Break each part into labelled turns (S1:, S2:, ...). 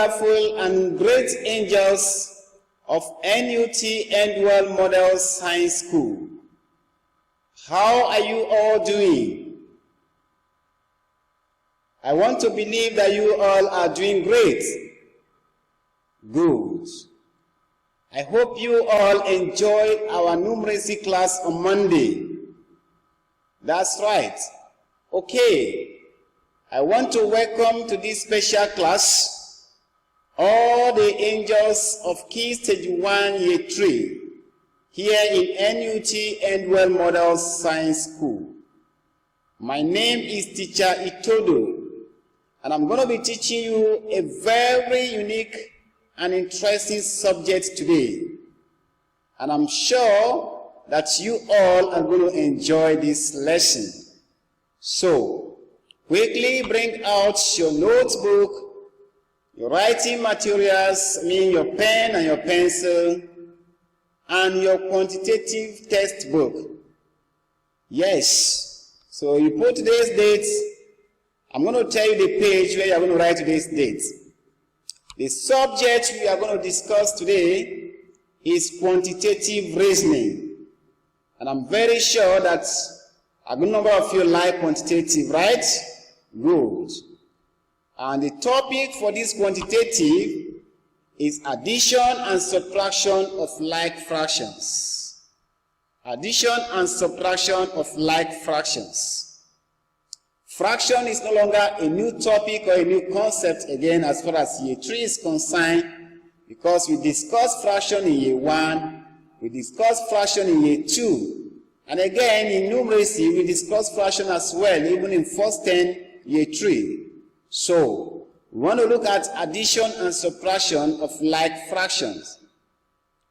S1: wonderful and great angels of NUT Endwell Model Science School. How are you all doing? I want to believe that you all are doing great. Good. I hope you all enjoyed our numeracy class on Monday. That's right. Okay. I want to welcome to this special class all the angels of Key Stage 1 Year 3 here in NUT Endwell Model Science School. My name is Teacher Itodo, and I'm going to be teaching you a very unique and interesting subject today. And I'm sure that you all are going to enjoy this lesson. So, quickly bring out your notebook, your writing materials, your pen and your pencil, and your quantitative textbook. Yes. So you put today's date. I'm going to tell you the page where you're going to write today's date. The subject we are going to discuss today is quantitative reasoning. And I'm very sure that a good number of you like quantitative, right? Good. And the topic for this quantitative is addition and subtraction of like fractions. Addition and subtraction of like fractions. Fraction is no longer a new topic or a new concept again as far as Year 3 is concerned, because we discussed fraction in Year 1, we discussed fraction in Year 2, and again in numeracy we discussed fraction as well, even in first 10 Year 3. So, we want to look at addition and subtraction of like fractions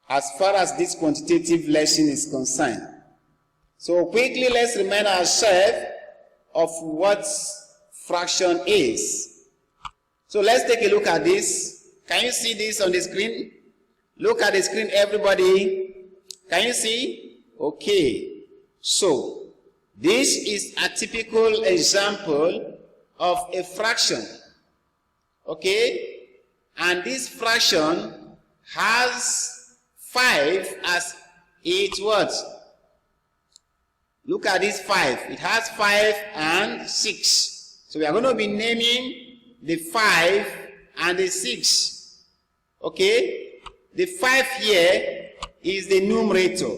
S1: as far as this quantitative lesson is concerned. So, quickly let's remind ourselves of what fraction is. So, let's take a look at this. Can you see this on the screen? Look at the screen, everybody. Can you see? Okay. So, this is a typical example of a fraction, okay, and this fraction has 5 as its what? Look at this 5. It has 5 and 6. So we are going to be naming the 5 and the 6. Okay, the 5 here is the numerator.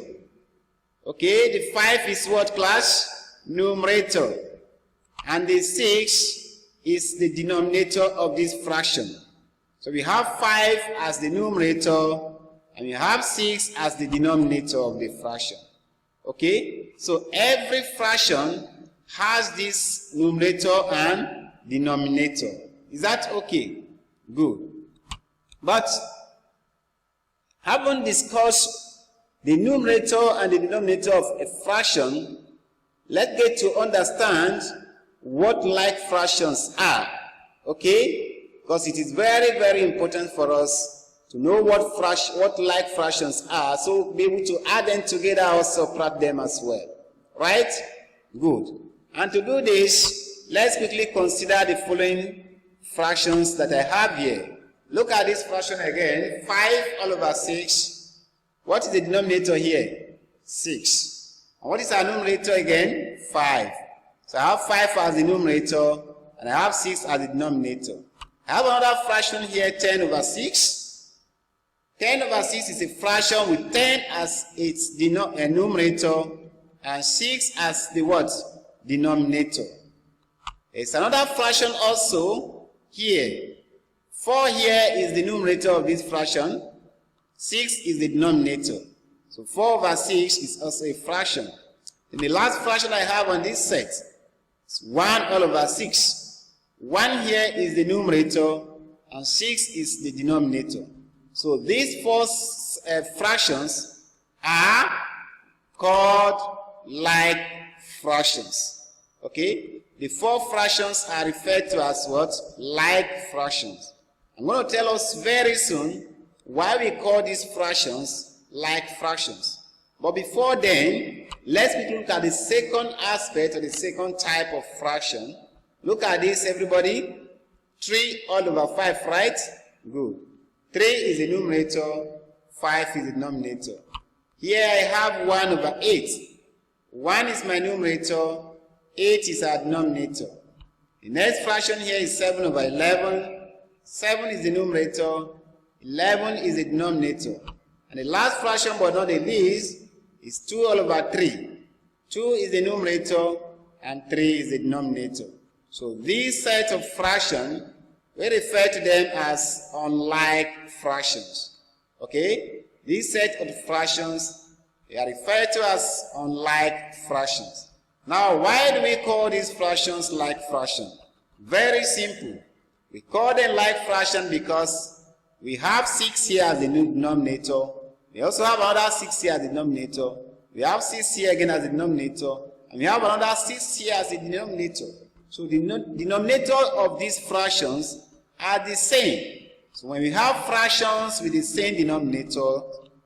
S1: Okay, the 5 is what class? Numerator. And the 6 is the denominator of this fraction. So we have 5 as the numerator, and we have 6 as the denominator of the fraction. Okay? So every fraction has this numerator and denominator. Is that okay? Good. But having discussed the numerator and the denominator of a fraction, let's get to understand what like fractions are, okay? Because it is very, very important for us to know what like fractions are, so we'll be able to add them together or subtract them as well, right? Good. And to do this, let's quickly consider the following fractions that I have here. Look at this fraction again, 5 all over 6. What is the denominator here? 6. And what is our numerator again? 5. So I have 5 as the numerator, and I have 6 as the denominator. I have another fraction here, 10 over 6. 10 over 6 is a fraction with 10 as its numerator, and 6 as the what? Denominator. There's another fraction also here. 4 here is the numerator of this fraction. 6 is the denominator. So 4 over 6 is also a fraction. And the last fraction I have on this set, 1 all over 6. 1 here is the numerator and 6 is the denominator. So these 4 fractions are called like fractions. Okay? The 4 fractions are referred to as what? Like fractions. I'm going to tell us very soon why we call these fractions like fractions. But before then, let's look at the second aspect or the second type of fraction. Look at this, everybody. 3 all over 5, right? Good. 3 is the numerator, 5 is the denominator. Here I have 1 over 8. 1 is my numerator, 8 is our denominator. The next fraction here is 7 over 11. 7 is the numerator, 11 is the denominator. And the last fraction but not the least is 2 all over 3. 2 is the numerator and 3 is the denominator. So these set of fractions, we refer to them as unlike fractions. Okay? These set of fractions, they are referred to as unlike fractions. Now, why do we call these fractions like fractions? Very simple. We call them like fraction because we have 6 here as the denominator. We also have another 6 here as the denominator. We have 6 here again as the denominator. And we have another 6 here as the denominator. So the denominator of these fractions are the same. So when we have fractions with the same denominator,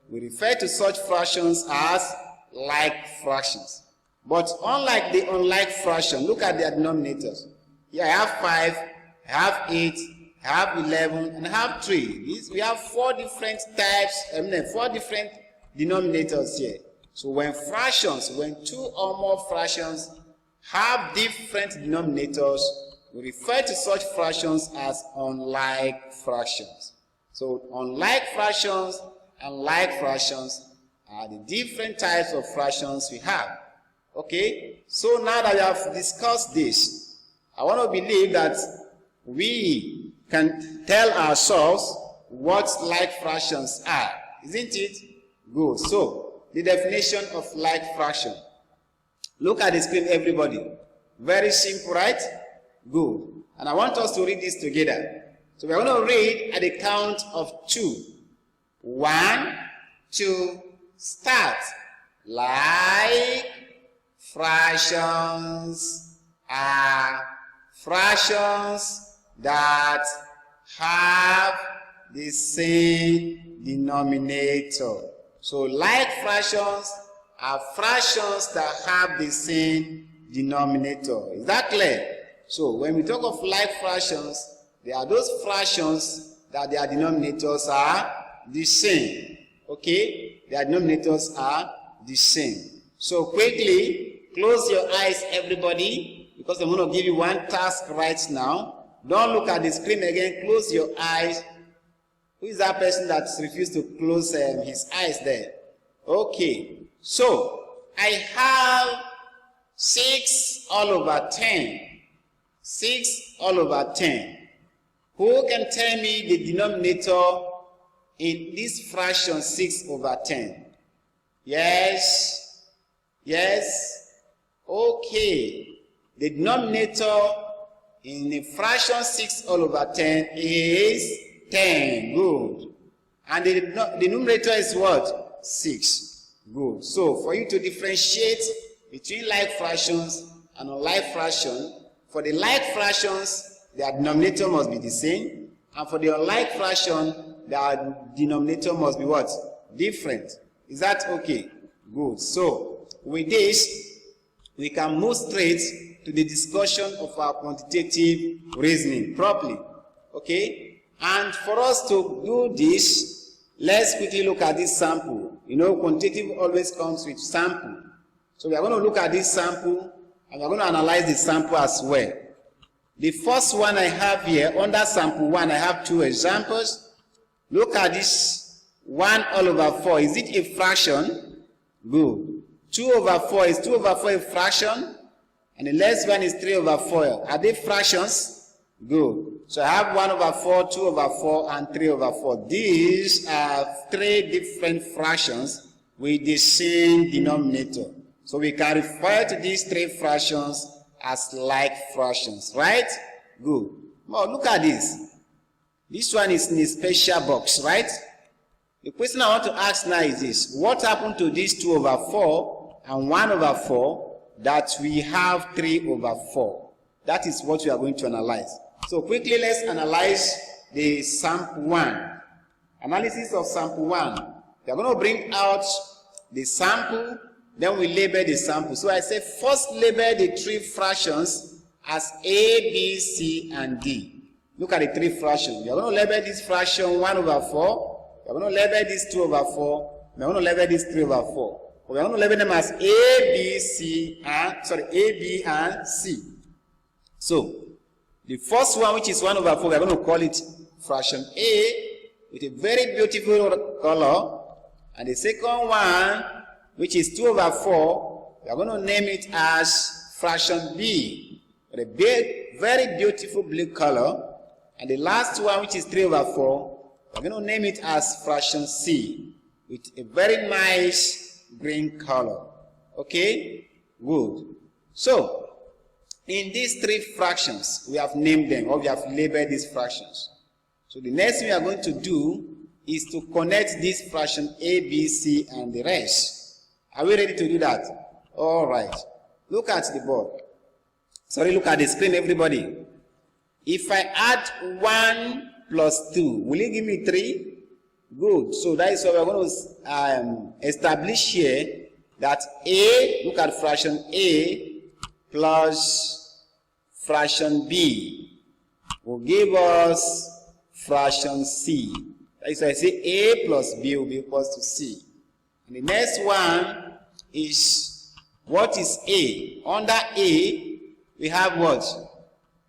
S1: we refer to such fractions as like fractions. But unlike the unlike fraction, look at their denominators. Here I have 5, I have 8, I have 11, and I have 3. We have 4 different types, 4 different denominators here. So when when 2 or more fractions have different denominators, we refer to such fractions as unlike fractions. So unlike fractions and like fractions are the different types of fractions we have. Okay, so now that we have discussed this, I want to believe that we can tell ourselves what like fractions are, isn't it? Good. So the definition of like fraction. Look at the screen, everybody. Very simple, right? Good. And I want us to read this together. So we're going to read at the count of 2. 1, 2, start. Like fractions are fractions that have the same denominator. So like fractions are fractions that have the same denominator. Is that clear? So when we talk of like fractions, there are those fractions that their denominators are the same. Okay? Their denominators are the same. So quickly, close your eyes, everybody, because I'm going to give you one task right now. Don't look at the screen again. Close your eyes. Who is that person that refused to close his eyes there? Okay. So, I have 6 all over 10. 6 all over 10. Who can tell me the denominator in this fraction 6 over 10? Yes? Yes? Okay. The denominator in the fraction 6 all over 10 is 10. Good. And the numerator is what? 6. Good. So, for you to differentiate between like fractions and unlike fraction, for the like fractions, their denominator must be the same. And for the unlike fraction, their denominator must be what? Different. Is that okay? Good. So, with this, we can move straight to the discussion of our quantitative reasoning properly. Okay? And for us to do this, let's quickly look at this sample. You know, quantitative always comes with sample. So we are going to look at this sample, and we are going to analyze the sample as well. The first one I have here, under sample 1, I have 2 examples. Look at this 1 all over 4. Is it a fraction? Good. 2 over 4, is 2 over 4 a fraction? And the next one is 3 over 4. Are they fractions? Good. So I have 1 over 4, 2 over 4, and 3 over 4. These are 3 different fractions with the same denominator. So we can refer to these 3 fractions as like fractions, right? Good. Now look at this. This one is in a special box, right? The question I want to ask now is this. What happened to these 2 over 4 and 1 over 4 that we have 3 over 4? That is what we are going to analyze. So quickly, let's analyze the sample 1. Analysis of sample 1. We are going to bring out the sample, then we label the sample. So I say first label the 3 fractions as A, B, C, and D. Look at the three fractions. We are going to label this fraction 1 over 4. We are going to label this 2 over 4. We are going to label this 3 over 4. We are going to label them as A, B, C, and A, B, and C. So, the first one, which is 1 over 4, we are going to call it fraction A with a very beautiful color. And the second one, which is 2 over 4, we are going to name it as fraction B with a very beautiful blue color. And the last one, which is 3 over 4, we are going to name it as fraction C with a very nice green color. Okay? Good. So, in these three fractions, we have named them, or we have labeled these fractions. So the next thing we are going to do is to connect this fraction A, B, C, and the rest. Are we ready to do that? All right. Look at the board. Sorry, look at the screen, everybody. If I add 1 plus 2, will it give me 3? Good. So that is what we are going to establish here, that A, look at fraction A plus fraction B will give us fraction C. That is why I say A plus B will be equals to C. And the next one is, what is A? Under A, we have what?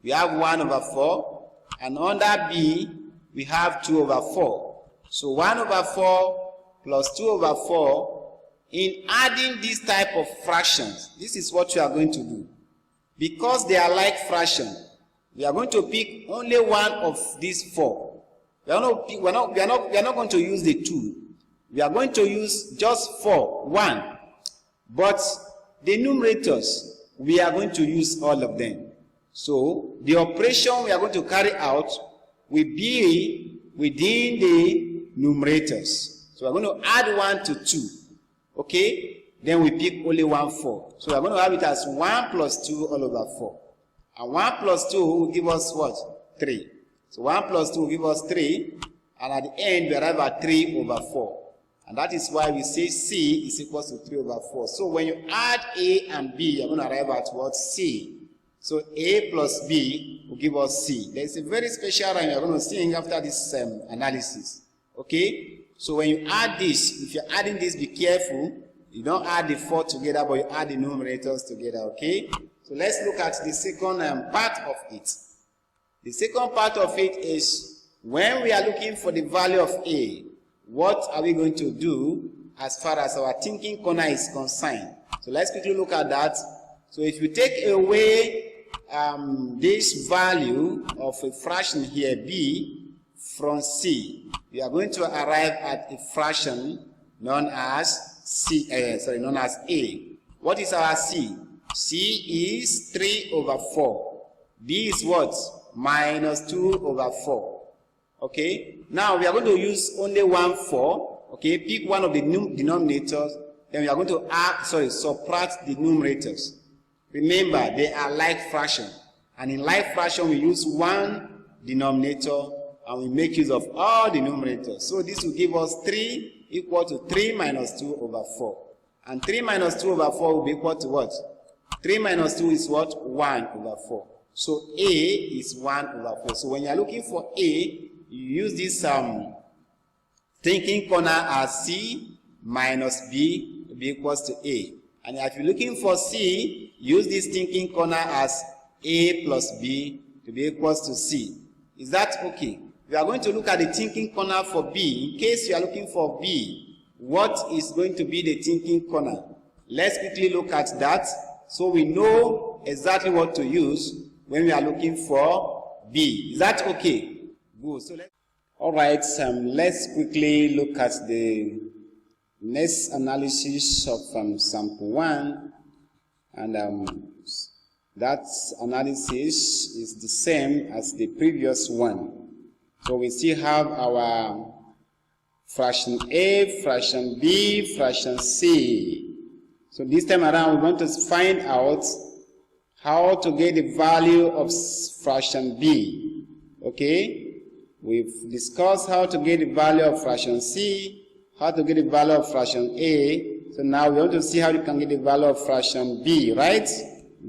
S1: We have 1 over 4. And under B, we have 2 over 4. So 1 over 4 plus 2 over 4, in adding this type of fractions, this is what you are going to do. Because they are like fractions, we are going to pick only one of these 4. We are not going to use the 2. We are going to use just 4, 1. But the numerators, we are going to use all of them. So the operation we are going to carry out will be within the numerators. So we are going to add 1 to 2. Okay? Then we pick only 1, 4. So we are going to have it as 1 plus 2 all over 4. And 1 plus 2 will give us what? 3. So 1 plus 2 will give us 3. And at the end, we arrive at 3 over 4. And that is why we say C is equal to 3 over 4. So when you add A and B, you're going to arrive at what? C. So A plus B will give us C. There is a very special rhyme you're going to sing after this analysis. Okay? So when you add this, if you're adding this, be careful. You don't add the 4 together, but you add the numerators together. Okay? So let's look at the second part of it. The second part of it is, when we are looking for the value of A, what are we going to do as far as our thinking corner is concerned? So let's quickly look at that. So if you take away this value of a fraction here, B, from C, we are going to arrive at a fraction known as known as A. What is our C? C is 3 over 4. B is what? Minus 2 over 4. Okay, now we are going to use only 1 4. Okay, pick one of the denominators, then we are going to subtract the numerators. Remember, they are like fraction, and in like fraction we use one denominator and we make use of all the numerators. So this will give us 3 equal to 3 minus 2 over 4. And 3 minus 2 over 4 will be equal to what? 3 minus 2 is what? 1 over 4. So A is 1 over 4. So when you are looking for A, you use this thinking corner as C minus B to be equals to A. And if you're looking for C, use this thinking corner as A plus B to be equals to C. Is that okay? We are going to look at the thinking corner for B. In case you are looking for B, what is going to be the thinking corner? Let's quickly look at that so we know exactly what to use when we are looking for B. Is that okay? Good. So all right, let's quickly look at the next analysis of sample 1, and that analysis is the same as the previous one. So we still have our fraction A, fraction B, fraction C. So this time around we're going to find out how to get the value of fraction B. Okay? We've discussed how to get the value of fraction C, how to get the value of fraction A. So now we want to see how you can get the value of fraction B, right?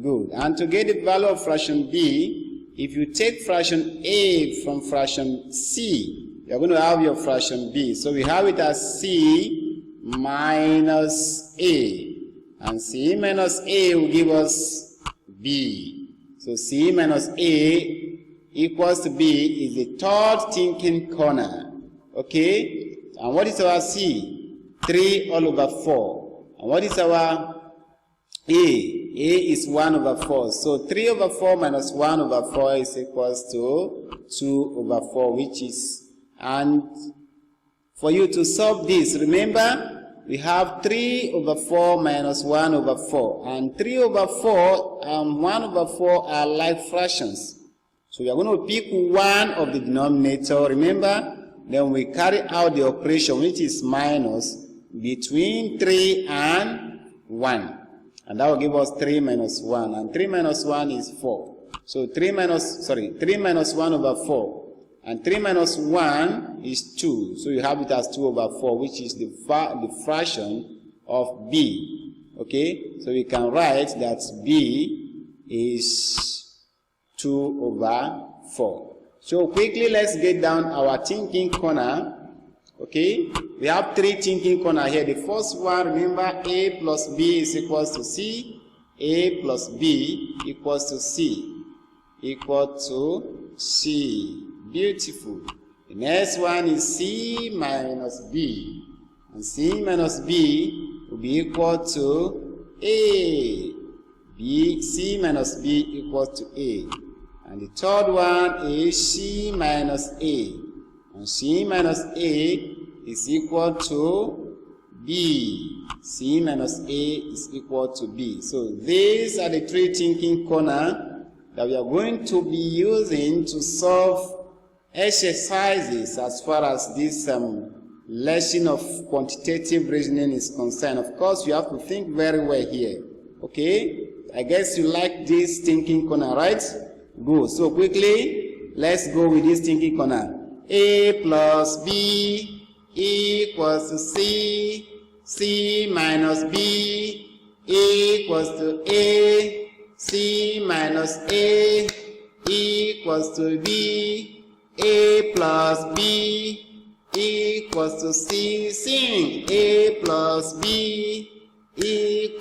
S1: Good. And to get the value of fraction B, if you take fraction A from fraction C, you're going to have your fraction B. So we have it as C minus A. And C minus A will give us B. So C minus A equals to B is the third thinking corner. Okay? And what is our C? 3 all over 4. And what is our A? A is 1 over 4. So 3 over 4 minus 1 over 4 is equals to 2 over 4, which is, and for you to solve this, remember, we have 3 over 4 minus 1 over 4. And 3 over 4 and 1 over 4 are like fractions. So we are going to pick one of the denominator, remember? Then we carry out the operation, which is minus, between 3 and 1. And that will give us 3 minus 1. And 3 minus 1 is 4. So 3 minus 1 over 4. And 3 minus 1 is 2. So you have it as 2 over 4, which is the fraction of B. Okay? So we can write that B is 2 over 4. So quickly let's get down our thinking corner. Okay? We have 3 thinking corner here. The first one, remember, A plus B is equals to C. A plus B equals to C. Equal to C. Beautiful. The next one is C minus B. And C minus B will be equal to A. C minus B equals to A. And the third one is C minus A. And C minus A is equal to B. C minus A is equal to B. So these are the 3 thinking corners that we are going to be using to solve exercises as far as this lesson of quantitative reasoning is concerned. Of course, you have to think very well here. Okay? I guess you like this thinking corner, right? Good. So quickly, let's go with this thinking corner. A plus B equals to C. C minus B equals to A. C minus A equals to B. A plus B equals to C. Sing. A plus B.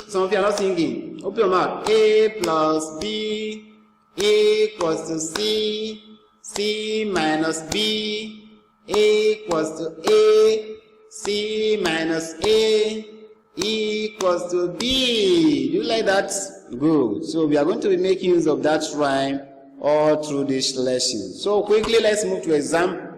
S1: Some of you are not singing. Open your mouth. A plus B equals to C. C minus B equals to A. C minus A equals to B. Do you like that? Good. So we are going to be making use of that rhyme all through this lesson. So quickly, let's move to example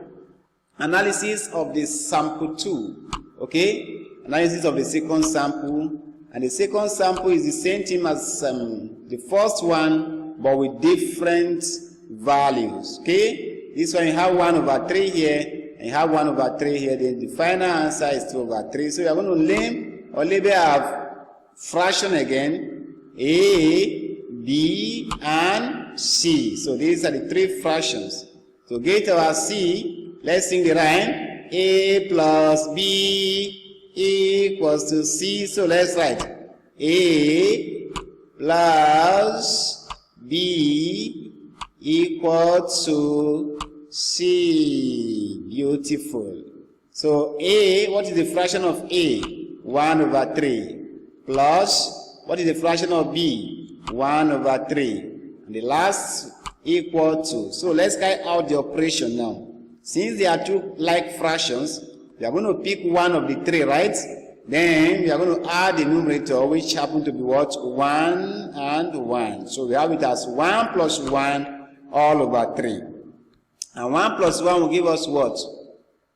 S1: analysis of the sample 2. Okay? Analysis of the second sample. And the second sample is the same thing as the first one, but with different values. Okay? This one you have 1 over 3 here, and you have 1 over 3 here. Then the final answer is 2 over 3. So we are going to name or label our fraction again: A, B, and C. So these are the 3 fractions. To get our C, let's sing the rhyme. A plus B equals to C. So let's write A plus B equal to C. Beautiful. So A, what is the fraction of A? 1 over 3. Plus, what is the fraction of B? 1 over 3. And the last equal to. So let's carry out the operation now. Since they are 2 like fractions, we are going to pick one of the 3, right? Then we are going to add the numerator, which happen to be what? 1 and 1. So we have it as 1 plus 1 all over 3. And 1 plus 1 will give us what?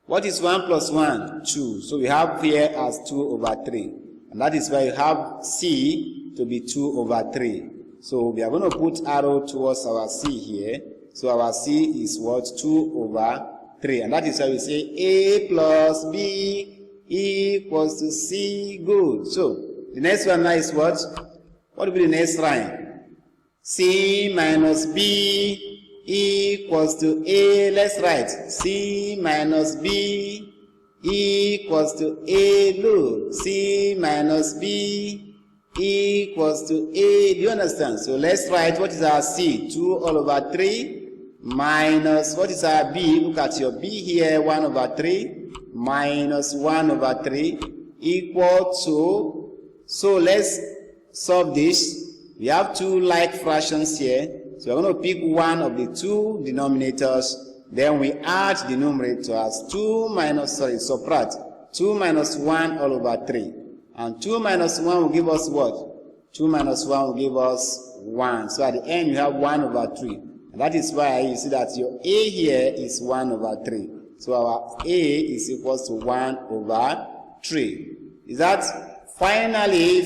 S1: What is 1 plus 1? 2. So we have here as 2 over 3. And that is why you have C to be 2 over 3. So we are going to put arrow towards our C here. So our C is what? 2 over 3. And that is why we say A plus B equals to C. Good. So the next one now is what? What will be the next line? C minus B equals to A. Let's write C minus B equals to A. Look, C minus B equals to A. Do you understand? So let's write, what is our C? 2 all over 3. minus, what is our b? Look at your b here, 1 over 3 minus 1 over 3 equal to, so let's solve this. We have two like fractions here, so we're going to pick one of the two denominators, then we add the numerator as subtract 2 minus 1 all over 3, and 2 minus 1 will give us what? 2 minus 1 will give us 1, so at the end you have 1 over 3, and that is why you see that your a here is 1 over 3, so our a is equals to 1 over 3. Is that finally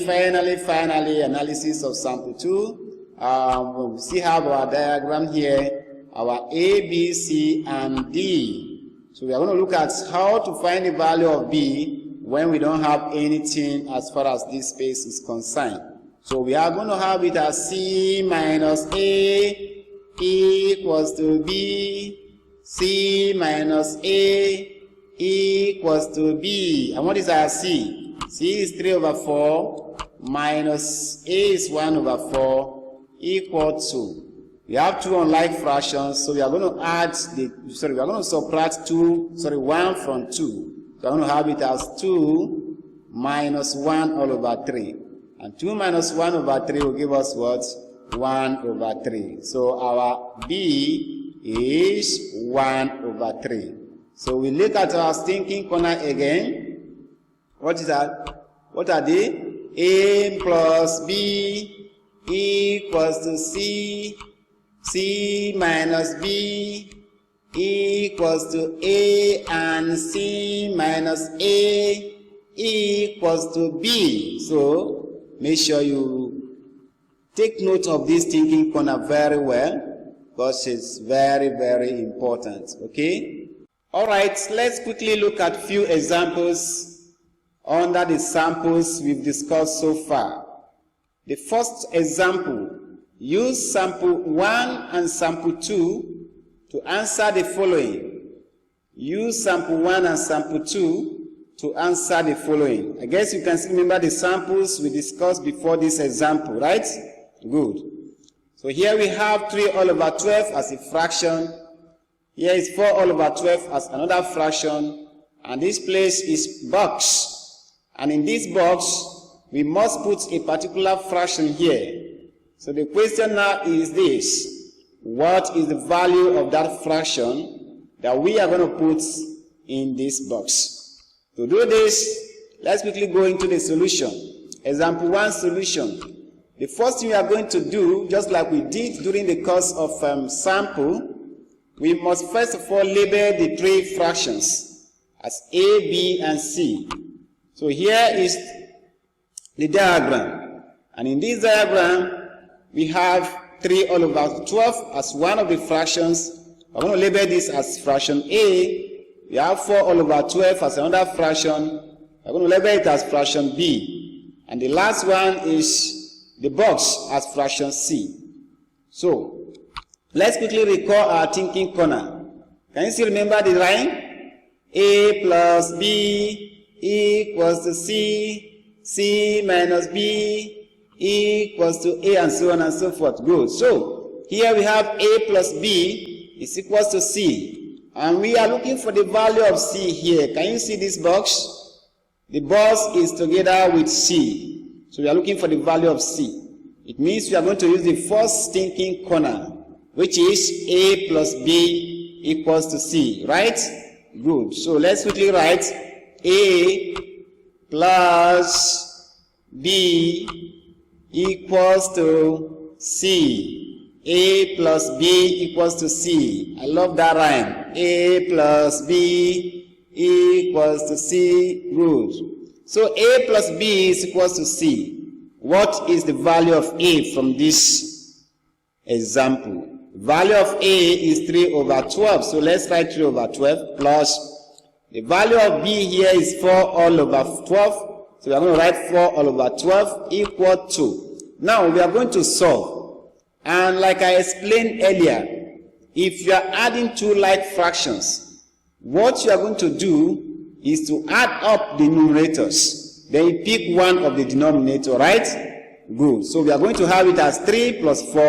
S1: analysis of sample 2? We still have our diagram here, our A, B, C, and D. So we are going to look at how to find the value of B when we don't have anything as far as this space is concerned. So we are going to have it as C minus A equals to B, C minus A equals to B. And what is our C? C is 3 over 4 minus A is 1 over 4 equal to, we have two unlike fractions, so we are going to add we are going to subtract 1 from 2. So we are going to have it as 2 minus 1 all over 3. And 2 minus 1 over 3 will give us what? 1 over 3. So our B is 1 over 3. So we look at our thinking corner again. What is that? What are they? A plus B equals to C. C minus B equals to A, and C minus A equals to B. So make sure you take note of this thinking corner very well, because it's very, very important. Okay? Alright, let's quickly look at a few examples under the samples we've discussed so far. The first example, use sample 1 and sample 2 to answer the following. Use sample 1 and sample 2 to answer the following. I guess you can still remember the samples we discussed before this example, right? Good. So here we have 3 all over 12 as a fraction. Here is 4 all over 12 as another fraction. And this place is box. And in this box, we must put a particular fraction here. So the question now is this: what is the value of that fraction that we are going to put in this box? To do this, let's quickly go into the solution. Example 1 solution. The first thing we are going to do, just like we did during the course of sample, we must first of all label the 3 fractions as A, B, and C. So here is the diagram, and in this diagram we have 3 all over 12 as one of the fractions. I'm going to label this as fraction A. We have 4 all over 12 as another fraction. I'm going to label it as fraction B, and the last one is the box as fraction C. So let's quickly recall our thinking corner. Can you still remember the line? A plus B equals to C, C minus B equals to A, and so on and so forth. Good. So here we have A plus B is equals to C, and we are looking for the value of C here. Can you see this box? The box is together with C, so we are looking for the value of C. It means we are going to use the first thinking corner, which is A plus B equals to C, right? Good. So let's quickly write A plus B equals to C. A plus B equals to C. I love that rhyme. A plus B equals to C. Good. So A plus B is equals to C. What is the value of A from this example? Value of A is 3 over 12. So let's write 3 over 12 plus the value of B here is 4 all over 12. So we are going to write 4 all over 12 equal to. Now we are going to solve. And like I explained earlier, if you are adding 2 like fractions, what you are going to do is to add up the numerators. Then you pick one of the denominator, right? Good. So we are going to have it as 3 plus 4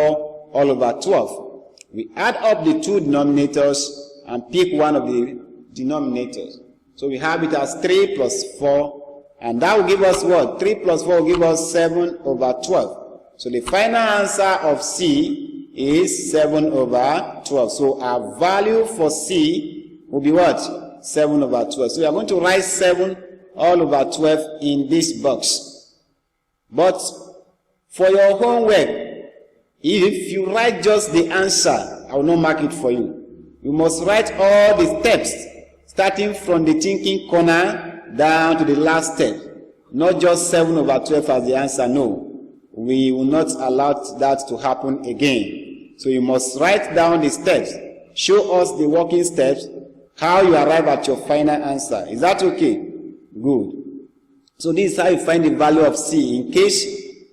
S1: all over 12. We add up the two denominators and pick one of the denominators. So we have it as 3 plus 4, and that will give us what? 3 plus 4 will give us 7 over 12. So the final answer of C is 7 over 12. So our value for C will be what? 7 over 12. So we are going to write 7 all over 12 in this box. But for your homework, if you write just the answer, I will not mark it for you. You must write all the steps, starting from the thinking corner down to the last step. Not just 7 over 12 as the answer, no. We will not allow that to happen again. So you must write down the steps. Show us the working steps, how you arrive at your final answer. Is that okay? Good. So this is how you find the value of C. In case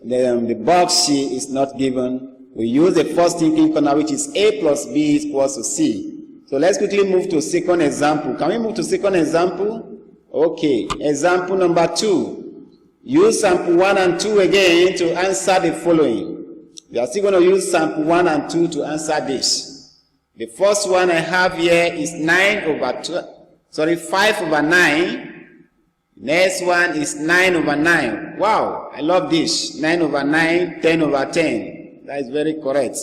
S1: the box C is not given, we use the first thinking corner, which is A plus B is equals to C. So let's quickly move to second example. Can we move to second example? Okay. Example number 2. Use sample 1 and 2 again to answer the following. We are still going to use sample 1 and 2 to answer this. The first one I have here is 5 over 9. Next one is 9 over 9. Wow, I love this. 9 over 9, 10 over 10. That is very correct.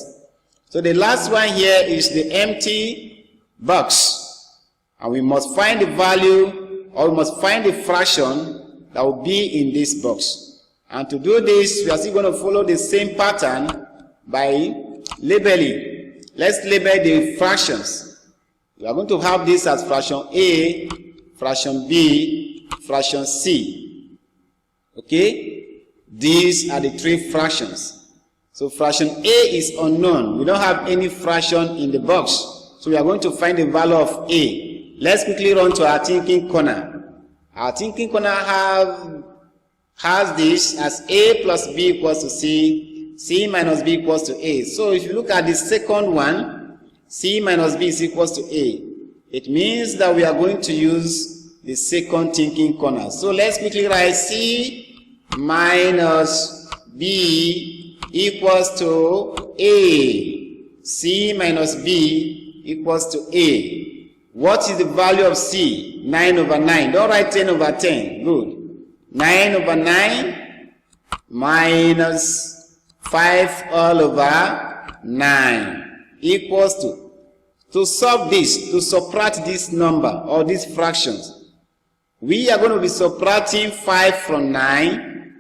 S1: So the last one here is the empty box. And we must find the value, or we must find the fraction that will be in this box. And to do this, we are still going to follow the same pattern by labeling. Let's label the fractions. We are going to have this as fraction A, fraction B, fraction C. Okay? These are the 3 fractions. So fraction A is unknown. We don't have any fraction in the box. So we are going to find the value of A. Let's quickly run to our thinking corner. Our thinking corner has this as A plus B equals to C, C minus B equals to A. So if you look at the second one, C minus B is equals to A. It means that we are going to use the second thinking corner. So let's quickly write C minus B equals to A. C minus B equals to A. What is the value of C? 9 over 9. Don't write 10 over 10. Good. 9 over 9 minus 5 all over 9 equals to solve this, to subtract this number or these fractions. We are going to be subtracting 5 from 9,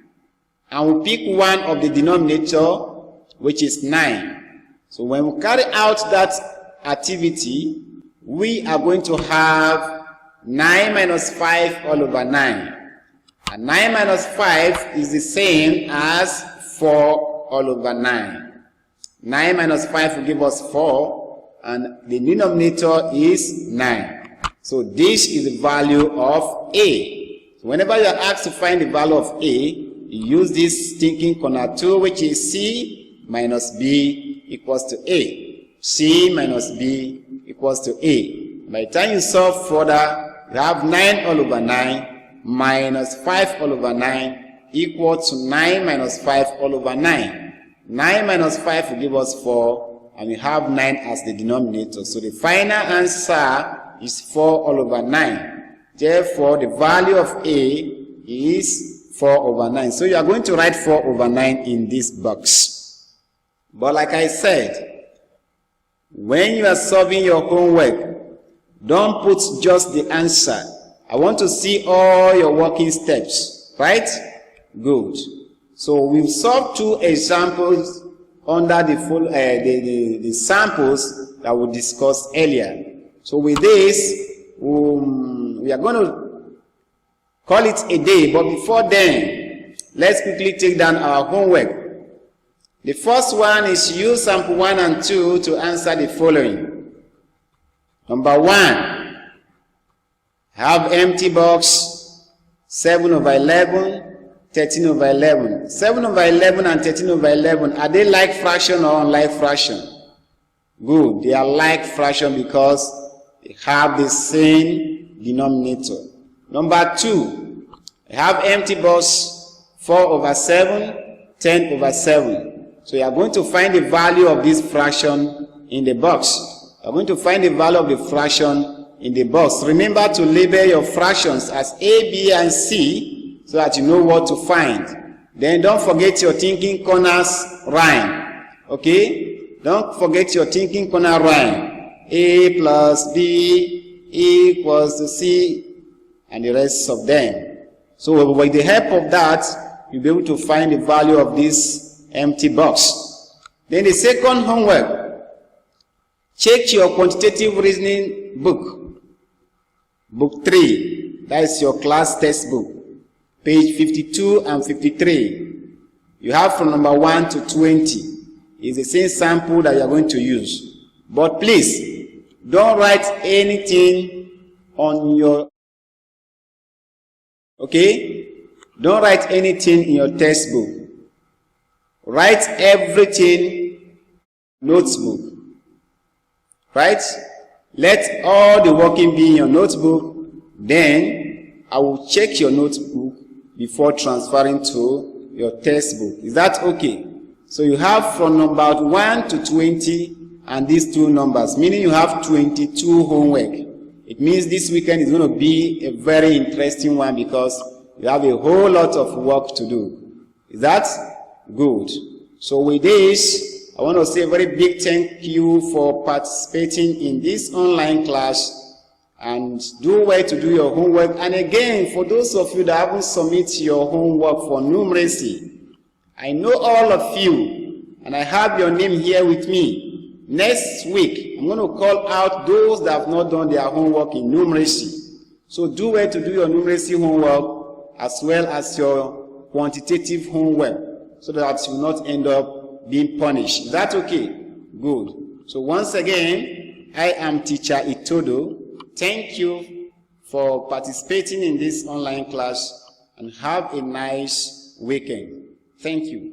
S1: and we pick one of the denominator, which is 9. So when we carry out that activity, we are going to have 9 minus 5 all over 9. And 9 minus 5 is the same as 4 all over 9. 9 minus 5 will give us 4, and the denominator is 9. So this is the value of A. So whenever you are asked to find the value of A, you use this thinking corner 2, which is C minus B equals to A. C minus B equals to A. By the time you solve further, you have 9 all over 9 minus 5 all over 9 equal to 9 minus 5 all over 9. 9 minus 5 will give us 4, and we have 9 as the denominator. So the final answer is 4 all over 9. Therefore, the value of A is 4 over 9. So you are going to write 4 over 9 in this box. But like I said, when you are solving your homework, don't put just the answer. I want to see all your working steps, right? Good. So we've solved 2 examples under the samples that we discussed earlier. So with this, we are going to call it a day. But before then, let's quickly take down our homework. The first one is use sample 1 and 2 to answer the following. Number 1, have empty box, 7 over 11, 13 over 11. 7 over 11 and 13 over 11, are they like fraction or unlike fraction? Good, they are like fraction because they have the same denominator. Number 2, have empty box, 4 over 7, 10 over 7. So you are going to find the value of this fraction in the box. You're going to find the value of the fraction in the box. Remember to label your fractions as A, B, and C so that you know what to find. Then don't forget your thinking corners rhyme. Okay? Don't forget your thinking corner rhyme. A plus B equals to C, and the rest of them. So with the help of that, you'll be able to find the value of this empty box. Then the second homework, check your quantitative reasoning book. Book 3, that is your class textbook. Page 52 and 53. You have from number 1 to 20. It's the same sample that you are going to use. But please, don't write anything on your, okay? Don't write anything in your textbook. Write everything notebook. Right? Let all the working be in your notebook. Then I will check your notebook before transferring to your textbook. Is that okay? So you have from number 1 to 20 and these two numbers, meaning you have 22 homework. It means this weekend is going to be a very interesting one because you have a whole lot of work to do. Is that good? So with this, I want to say a very big thank you for participating in this online class, and do well to do your homework. And again, for those of you that haven't submitted your homework for numeracy, I know all of you, and I have your name here with me. Next week, I'm going to call out those that have not done their homework in numeracy. So do well to do your numeracy homework as well as your quantitative homework, so that you will not end up being punished. Is that okay? Good. So once again, I am Teacher Itodo. Thank you for participating in this online class, and have a nice weekend. Thank you.